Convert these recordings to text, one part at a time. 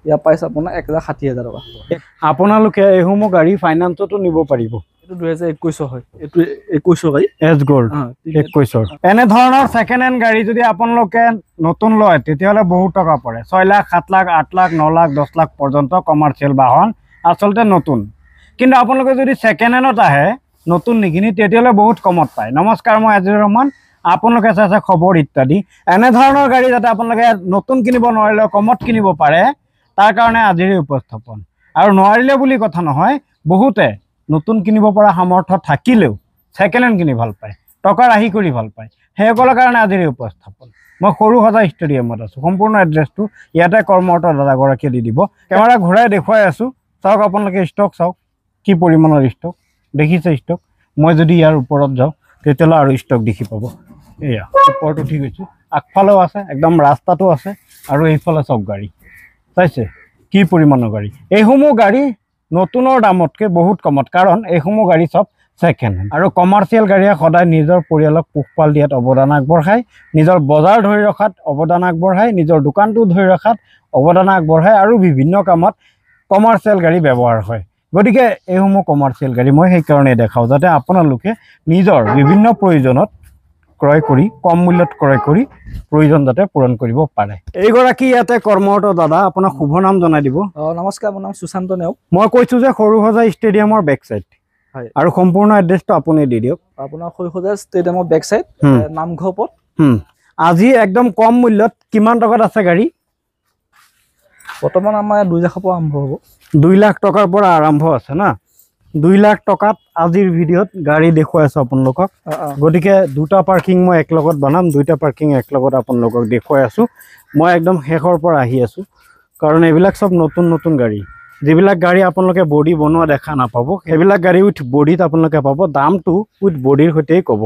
ইয়াৰ price আপোনাৰ 1,60,000 টকা। আপোনালোকে এইসমূহ গাড়ী ফাইনেন্সতো নিব পাৰিব। এইটো 2021 হয়, এইটো 21 গাড়ী এছ গ'ল্ড 21। এনে ধৰণৰ ছেকেণ্ড হেণ্ড গাড়ী যদি আপোনালোকে নতুন লয় তেতিয়াহ'লে বহুত টকা পৰে। 6 লাখ, 7 লাখ, 8 লাখ, 9 লাখ, 10 লাখ পৰ্যন্ত কমাৰ্চিয়েল বাহন আচলতে নতুন। কিন্তু আপোনালোকে যদি ছেকেণ্ড হেণ্ডত আহে নতুন নিকিনি তেতিয়াহ'লে বহুত কমত পায়। নমস্কাৰ, মই আজিজুৰ ৰহমান। আপোনালোকে চাইছে খবৰ ইত্যাদি। এনেধৰণৰ গাড়ী যাতে আপোনালোকে নতুন কিনিব নোৱাৰিলেও কমত কিনিব পাৰে তাৰ কাৰণে আজিৰ উপস্থাপন। আৰু নোৱাৰিলে বুলি কথা নহয়, বহুতে নতুন কিনিব পৰা সামৰ্থ্য থাকিলেও ছেকেণ্ড হেণ্ড কিনি ভাল পায়, টকা ৰাহি কৰি ভাল পায়। সেইসকলৰ কাৰণে আজিৰ উপস্থাপন। মই সৰুসজাই ষ্টেডিয়ামত আছোঁ। সম্পূৰ্ণ এড্ৰেছটো ইয়াতে কৰ্মৰত দাদাগৰাকীয়ে দি দিব। কেমেৰা ঘূৰাই দেখুৱাই আছোঁ। চাওক আপোনালোকে ষ্টক চাওক, কি পৰিমাণৰ ষ্টক দেখিছে ষ্টক। মই যদি ইয়াৰ ওপৰত যাওঁ তেতিয়াহ'লে আৰু ষ্টক দেখি পাব। এয়া ওপৰত উঠি গৈছোঁ, আগফালেও আছে, একদম ৰাস্তাটো আছে, আৰু এইফালে চব গাড়ী চাইছে কি পৰিমাণৰ গাড়ী। এইসমূহ গাড়ী নতুনৰ দামতকৈ বহুত কমত, কাৰণ এইসমূহ গাড়ী চব ছেকেণ্ড হেণ্ড। আৰু কমাৰ্চিয়েল গাড়ীয়ে সদায় নিজৰ পৰিয়ালক পোহপাল দিয়াত অৱদান আগবঢ়ায়, নিজৰ বজাৰ ধৰি ৰখাত অৱদান আগবঢ়ায়, নিজৰ দোকানটো ধৰি ৰখাত অৱদান আগবঢ়ায়, আৰু বিভিন্ন কামত কমাৰ্চিয়েল গাড়ী ব্যৱহাৰ হয়। গতিকে এইসমূহ কমাৰ্চিয়েল গাড়ী মই সেইকাৰণে দেখাওঁ, যাতে আপোনালোকে নিজৰ বিভিন্ন প্ৰয়োজনত ক্ৰয় কৰি, কম মূল্যত ক্ৰয় কৰি প্ৰয়োজন যাতে পূৰণ কৰিব পাৰে। এইগৰাকী ইয়াতে কৰ্মৰত দাদা, আপোনাৰ শুভ নাম জনাই দিব। নমস্কাৰ, মোৰ নাম সুশান্ত নেওগ। মই কৈছোঁ যে সৰুসজাই ষ্টেডিয়ামৰ বেক চাইড, হয়, আৰু সম্পূৰ্ণ এড্ৰেছটো আপুনি দি দিয়ক। আপোনাৰ সৰুসজাই ষ্টেডিয়ামৰ বেক চাইড, নামঘৰ পথ। আজি একদম কম মূল্যত কিমান টকাত আছে গাড়ী? বৰ্তমান আমাৰ 2 লাখৰ পৰা আৰম্ভ হ'ব। 2 লাখ টকাৰ পৰা আৰম্ভ আছে না। 2 লাখ টকাত আজিৰ ভিডিঅ'ত গাড়ী দেখুৱাই আছোঁ আপোনালোকক। গতিকে দুটা পাৰ্কিং মই একলগত বনাম, দুইটা পাৰ্কিং একলগত আপোনালোকক দেখুৱাই আছোঁ। মই একদম শেষৰ পৰা আহি আছোঁ, কাৰণ এইবিলাক চব নতুন নতুন গাড়ী। যিবিলাক গাড়ী আপোনালোকে বডি বনোৱা দেখা নাপাব, সেইবিলাক গাড়ী উইথ বডিত আপোনালোকে পাব। দামটো উইথ বডিৰ সৈতেই ক'ব।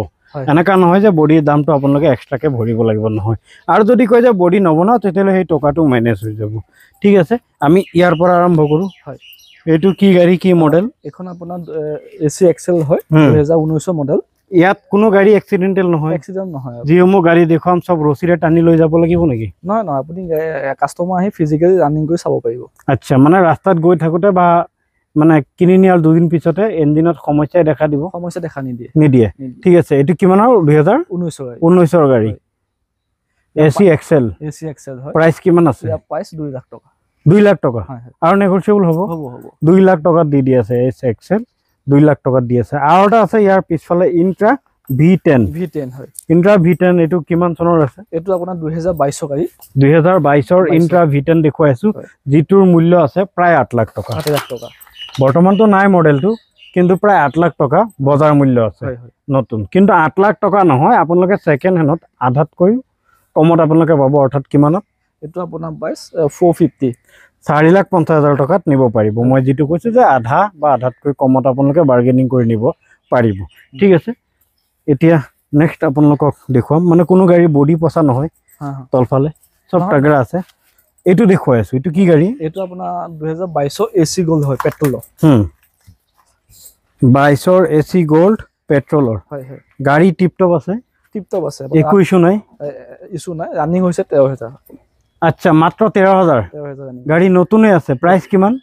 এনেকুৱা নহয় যে বডিৰ দামটো আপোনালোকে এক্সট্ৰাকৈ ভৰিব লাগিব, নহয়। আৰু যদি কয় যে বডি নবনাওঁ তেতিয়াহ'লে সেই টকাটো মেনেজ হৈ যাব। ঠিক আছে, আমি ইয়াৰ পৰা আৰম্ভ কৰোঁ। হয়, এইটো কি গাড়ী, কি মডেল? এখন আপোনাৰ AC এক্সেল হয়, 2019 মডেল। ইয়াত কোনো গাড়ী এক্সিডেণ্টেল নহয়? এক্সিডেণ্ট নহয়। যিসমূহ গাড়ী দেখুৱাম চব ৰছীৰে টানি লৈ যাব লাগিব নেকি? নহয় নহয়, আপুনি কাষ্টমাৰ আহি ফিজিকেলি ৰানিং কৰি চাব পাৰিব। আচ্ছা, মানে ৰাস্তাত গৈ থাকোঁতে বা মানে কিনি নিয়াৰ 2 দিন পিছতে ইঞ্জিনত সমস্যাই দেখা দিব? সমস্যা দেখা নিদিয়ে। ঠিক আছে, এইটো কিমানৰ? 2019 গাড়ী, AC এক্সেল। AC এক্সেল হয়। প্ৰাইচ কিমান আছে? প্ৰাইচ 2 লাখ টকা। 2 লাখ টকা আৰু নেগোচিয়েবল হ'ব? 2 লাখ টকাত দি আছে AC এক্সেল, 2 লাখ টকাত দি আছে। আৰু এটা আছে ইয়াৰ পিছফালে ইন্ট্ৰা V10 হয়। ইন্ট্ৰা V10 এইটো কিমান চনৰ আছে? এইটো আপোনাৰ 2022 গাড়ী। 2022 ইন্ট্ৰা V10 দেখুৱাই আছোঁ, যিটোৰ মূল্য আছে প্ৰায় 8 লাখ টকা। 8 লাখ টকা বৰ্তমানতো নাই মডেলটো, কিন্তু প্ৰায় 8 লাখ টকা বজাৰ মূল্য আছে নতুন। কিন্তু 8 লাখ টকা নহয়, আপোনালোকে ছেকেণ্ড হেণ্ডত আধাতকৈ কমত আপোনালোকে পাব। অৰ্থাৎ কিমানত? এইটো আপোনাৰ প্ৰাইচ 450, 4,50,000 টকাত নিব পাৰিব। মই যিটো কৈছোঁ যে আধা বা আধাতকৈ কমত আপোনালোকে বাৰ্গেনিং কৰি নিব পাৰিব। ঠিক আছে, এতিয়া নেক্সট আপোনালোকক দেখুৱাম। মানে কোনো গাড়ী বডি পচা নহয়, তলফালে চব টাগৰা আছে। এইটো দেখুৱাই আছোঁ। এইটো কি গাড়ী? এইটো আপোনাৰ 2022 AC গোল্ড হয়, পেট্ৰলৰ। 22 AC গোল্ড পেট্ৰলৰ। গাড়ী টিপটপ আছে? টিপটপ আছে, একো ইছ্যু নাই? ইছ্যু নাই, ৰানিং হৈছে 13,000। আচ্ছা, মাত্ৰ 13,000 গাড়ী নতুনে আছে। প্ৰাইচ কিমান?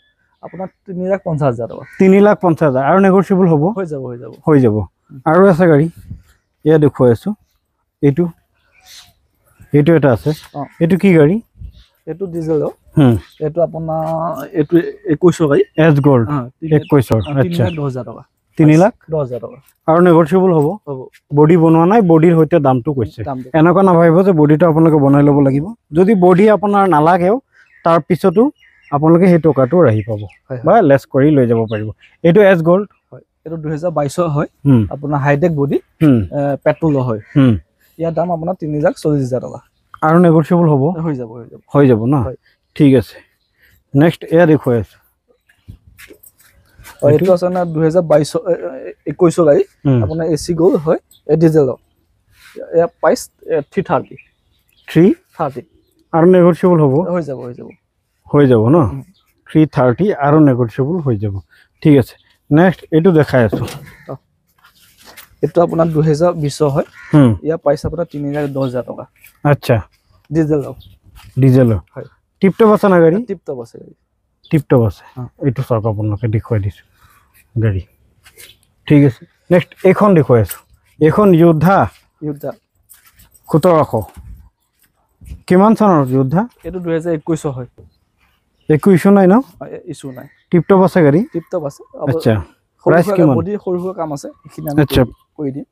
আপোনাৰ 3,50,000 টকা। 3,50,000 আৰু নেগোচিয়েবল হ'ব? হৈ যাব। আৰু আছে গাড়ী, এয়া দেখুৱাই আছোঁ। এইটো এটা আছে। এইটো কি গাড়ী? এইটো ডিজেল। এইটো আপোনাৰ 21 গাড়ী, এছ গ'ল্ড 21। আচ্ছা, 3,10,000 টকা। 3,10,000 টকা আৰু নেগোচিয়েবল হ'ব? বডি বনোৱা নাই, বডিৰ সৈতে দামটো কৈছে। এনেকুৱা নাভাবিব যে বডিটো আপোনালোকে বনাই ল'ব লাগিব। যদি বডি আপোনাৰ নালাগেও তাৰ পিছতো আপোনালোকে সেই টকাটো ৰাহি পাব বা লেছ কৰি লৈ যাব পাৰিব। এইটো এছ গ'ল্ড হয়, এইটো 2022 হয়। আপোনাৰ হাইটেক বডি, পেট্ৰলৰ হয়। ইয়াৰ দাম আপোনাৰ 3,40,000 টকা আৰু নেগোচিয়েবল হ'ব? হৈ যাব ন? ঠিক আছে, নেক্সট এয়া দেখুৱাই আছোঁ। এইটো আছে না 2022-21 গাড়ী, আপোনাৰ AC গোল্ড হয়, ডিজেলৰ। ইয়াৰ প্ৰাইচ 330 আৰু নেগোচিয়েবল হ'ব? হৈ যাব ন? 330 আৰু নেগোচিয়েবল হৈ যাব। ঠিক আছে, নেক্সট এইটো দেখাই আছোঁ। এইটো আপোনাৰ 2020 হয়। ইয়াৰ প্ৰাইচ আপোনাৰ 3,10,000 টকা। আচ্ছা, ডিজেলৰ হয়। টিপটপ আছে না গাড়ী টিপটপ আছে গাড়ী টিপটপ আছে হ্যাঁ। এইটো চাওক আপোনালোকে দেখুৱাই দিছোঁ গাড়ী ঠিক আছে নেক্সট এইখন দেখুৱাই আছোঁ এইখন যোদ্ধা যোদ্ধা 1700 কিমান চনৰ যোদ্ধা এইটো 2021 হয় একো ইছ্যু নাই ন ইছ্যু নাই টিপটপ আছে গাড়ী টিপটপ আছে আচ্ছা প্ৰাইচ কিমান বডি সৰু সৰু কাম আছে এইখিনি আমি আচ্ছা কৰি দিম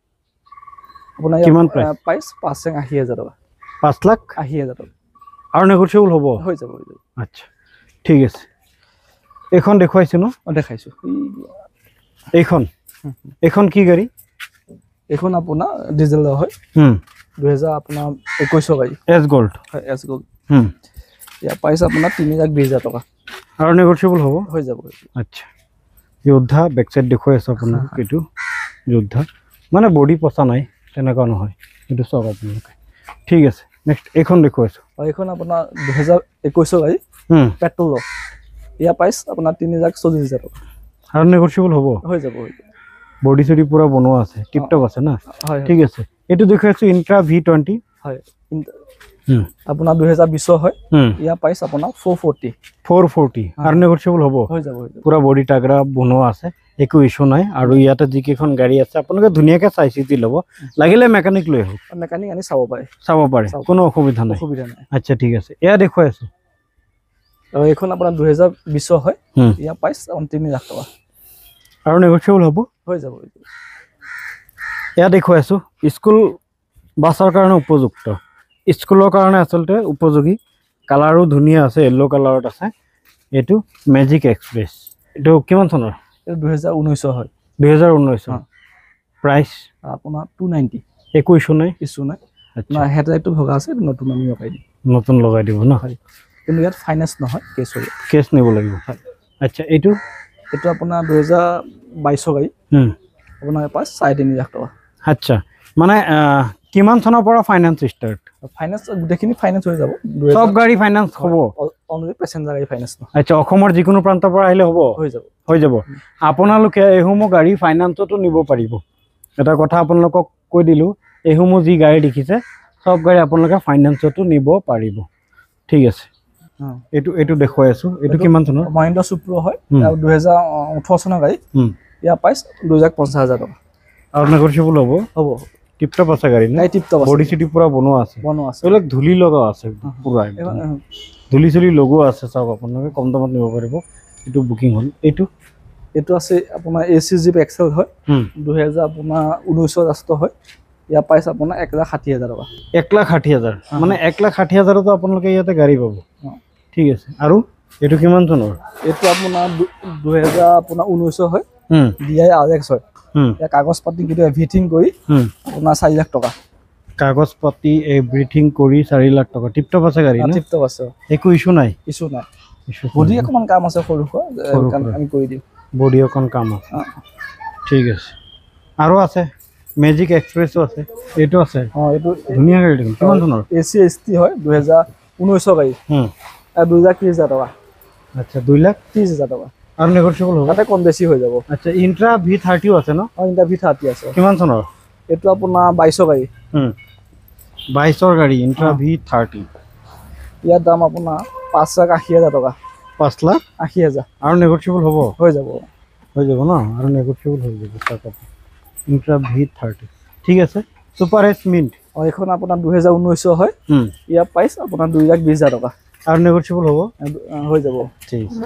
আপোনাৰ কিমান প্ৰাইচ 5,80,000 টকা 5 লাখ 80,000 টকা আৰু নেগোচিয়েবল হ'ব হৈ যাব আচ্ছা ঠিক আছে এইখন দেখুৱাইছো ন দেখাইছো এইখন কি গাড়ী এইখন আপোনাৰ ডিজেল হয় 2000 আপোনাৰ 21 গাড়ী এছ গল্ড হয় এছ গল্ড ইয়াৰ প্ৰাইচ আপোনাৰ 3,20,000 টকা আৰু নেগোচিয়েবল হ'ব হৈ যাব আচ্ছা যোদ্ধা বেক সাইড দেখুৱাই আছো আপোনাক এইটো যোদ্ধা মানে বডি পচা নাই তেনেকুৱা নহয় এইটো চাওক আপোনালোকে ঠিক আছে নেক্সট এইখন দেখুৱাইছো এইখন আপোনাৰ 2021 গাড়ী পেট্ৰল ইয়াৰ প্ৰাইচ আপোনাৰ 3,40,000 টকা আৰু নেগোচিয়েবল হ'ব হৈ যাব বডি চডি পুৰা বনোৱা আছে টিপটপ আছে না হয় ঠিক আছে এইটো দেখুৱাইছো ইন্ট্ৰা V20 হয় আপোনাৰ 2020 হয় ইয়াৰ প্ৰাইচ আপোনাৰ 440 আৰু নেগোচিয়েবল হ'ব হৈ যাব পুৰা বডি টাগৰা বনোৱা আছে একো ইস্যু নাই আৰু ইয়াতে যিকেইখন গাড়ী আছে আপোনালোকে ধুনীয়াকৈ চাই চিতি ল'ব লাগিলে মেকানিক লৈ আহক মেকানিক আনি চাব পাৰে কোনো অসুবিধা নাই আচ্ছা ঠিক আছে এয়া দেখুৱাই আছো আৰু এইখন আপোনাৰ 2020 হয় ইয়াৰ প্ৰাইচ 3 লাখ টকা আৰু নেগোচিয়েবল হ'ব হৈ যাব এয়া দেখুৱাই আছো স্কুল বাছৰ কাৰণে উপযুক্ত স্কুলৰ কাৰণে আচলতে উপযোগী কালাৰো ধুনীয়া আছে য়েল্লো কালাৰত আছে এইটো মেজিক এক্সপ্ৰেছ এইটো কিমান চনৰ 2019 হয় 2019 প্ৰাইচ আপোনাৰ 290 একো ইস্যু নাই আচ্ছা হেডলাইটটো ভগা আছে নতুন আমি লগাই দিম নতুন লগাই দিব না হয় কিন্তু ইয়াত ফাইনেন্স নহয় কেছ নিব লাগিব হয় আচ্ছা এইটো আপোনাৰ 2022 গাড়ী আপোনাৰ পাঁচ 3.5 লাখ টকা আচ্ছা মানে কিমান চনৰ পৰা ফাইনেন্স ষ্টাৰ্ট ফাইনেন্স গোটেইখিনি ফাইনেন্স হৈ যাব সব গাড়ী ফাইনেন্স হ'ব অনলি পেছেঞ্জাৰ গাড়ী ফাইনেন্স নহয় আচ্ছা অসমৰ যিকোনো প্ৰান্তৰ পৰা আহিলে হ'ব হৈ যাব আপোনালোকে এইসমূহ গাড়ী ফাইনেন্সতো নিব পাৰিব এটা কথা আপোনালোকক কৈ দিলোঁ এইসমূহ যি গাড়ী দেখিছে সব গাড়ী আপোনালোকে ফাইনেন্সতো নিব পাৰিব ঠিক আছে এইটো দেখুৱাই আছো এইটো কিমান চনৰ মহিন্দ্ৰা সুপ্ৰ হয় 2018 চনৰ গাড়ী ইয়াৰ প্ৰাইচ 2,50,000 টকা আৰু নেগোচিয়েবল হ'ব টিপটপ আছে গাড়ী না টিপটপ বডি সিটি পুৰা বনোৱা আছে এইবিলাক ধূলি লগা আছে পুৰা ধূলি চুলি লগোৱা আছে চাওক আপোনালোকে কম দামত নিব পাৰিব এইটো বুকিং হ'ল এইটো আছে আপোনাৰ AC জিপ এক্সেল হয় 2000 আপোনাৰ 19 ৰাস্ত হয় ইয়াৰ প্ৰাইচ আপোনাৰ 1,60,000 টকা 1,60,000 মানে 1,60,000 তো আপোনালোকে ইয়াতে গাড়ী পাব ঠিক আছে আৰু এইটো কিমান চনৰ এইটো আপোনাৰ 2019 হয় DI RX হয় কাগজ পাতি কিন্তু এভৰিথিং কৰি আপোনাৰ 4 লাখ টকা কাগজ পাতি এভৰিথিং কৰি 4 লাখ টকা টিপটপ আছে গাড়ী না টিপটপ আছে একো ইস্যু নাই বডি অকমান কাম আছে সৰু আমি কৰি দিম বডি অকন কাম আছে ঠিক আছে আৰু আছে মেজিক এক্সপ্ৰেছো আছে এইটো আছে এইটো ধুনীয়া গাড়ী দেখোন কিমান চনৰ AC ST হয় 2019 গাড়ী 2,30,000 টকা আচ্ছা 2,30,000 টকা আৰু নেগোচিয়েবল হ'ব তাতে কম বেছি হৈ যাব আচ্ছা ইন্ট্ৰা V30 আছে ন ইন্ট্ৰা V30 আছে কিমান চনৰ এইটো আপোনাৰ 22 গাড়ী 22ৰ গাড়ী ইন্ট্ৰা V30 ইয়াৰ দাম আপোনাৰ 5,80,000 টকা 5,80,000 আৰু নেগোচিয়েবল হ'ব হৈ যাব ন আৰু নেগোচিয়েবল হৈ যাব চাওক ইন্ট্ৰা V30 ঠিক আছে সুপাৰ এছ মিন্ট এইখন আপোনাৰ 2019 হয় ইয়াৰ প্ৰাইচ আপোনাৰ 2,20,000 টকা আৰু নেগোচিয়েবল হ'ব হৈ যাব ঠিক আছে